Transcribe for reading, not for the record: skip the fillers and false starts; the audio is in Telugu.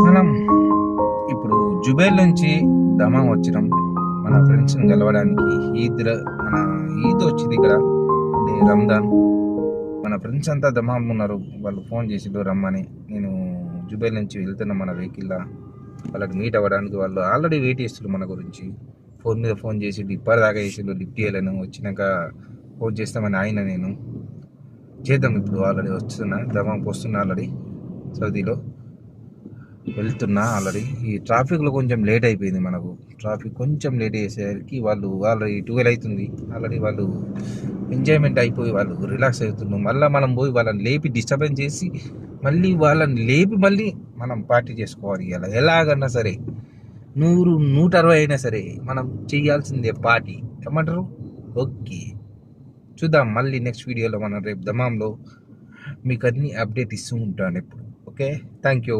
మనం ఇప్పుడు జుబైల్ నుంచి దమాం వచ్చినాం మన ఫ్రెండ్స్ని కలవడానికి. మన ఈద్ వచ్చింది ఇక్కడ, రంజాన్. మన ఫ్రెండ్స్ అంతా దమాం ఉన్నారు, వాళ్ళు ఫోన్ చేసిళ్ళు రమ్మని. నేను జుబైల్ నుంచి వెళ్తున్నా మన వెహికల్లా, వాళ్ళకి మీట్ అవ్వడానికి. వాళ్ళు ఆల్రెడీ వెయిట్ చేస్తున్నారు మన గురించి. ఫోన్ మీద ఫోన్ చేసి ఇప్పటిదాకా చేసిండు, లిఫ్ట్ చేయలేను. వచ్చినాక ఫోన్ చేస్తామని ఆయన నేను చేద్దాం. ఇప్పుడు ఆల్రెడీ వస్తున్నా, దమాంకి వస్తున్నా, ఆల్రెడీ సౌదీలో వెళ్తున్నా. ఆల్రెడీ ఈ ట్రాఫిక్లో కొంచెం లేట్ అయిపోయింది మనకు. ట్రాఫిక్ కొంచెం లేట్ అయ్యేసరికి వాళ్ళు ఆల్రెడీ 12 అవుతుంది. ఆల్రెడీ వాళ్ళు ఎంజాయ్మెంట్ అయిపోయి వాళ్ళు రిలాక్స్ అవుతున్నాం. మళ్ళీ మనం పోయి వాళ్ళని లేపి డిస్టర్బెన్స్ చేసి మళ్ళీ మనం పార్టీ చేసుకోవాలి. ఇలా ఎలాగన్నా సరే 100-160 అయినా సరే మనం చేయాల్సిందే పార్టీ. ఏమంటారు? ఓకే, చూద్దాం. మళ్ళీ నెక్స్ట్ వీడియోలో మనం రేపు దమాంలో మీకు అన్ని అప్డేట్ ఇస్తూ ఉంటాను ఎప్పుడు. Okay, thank you.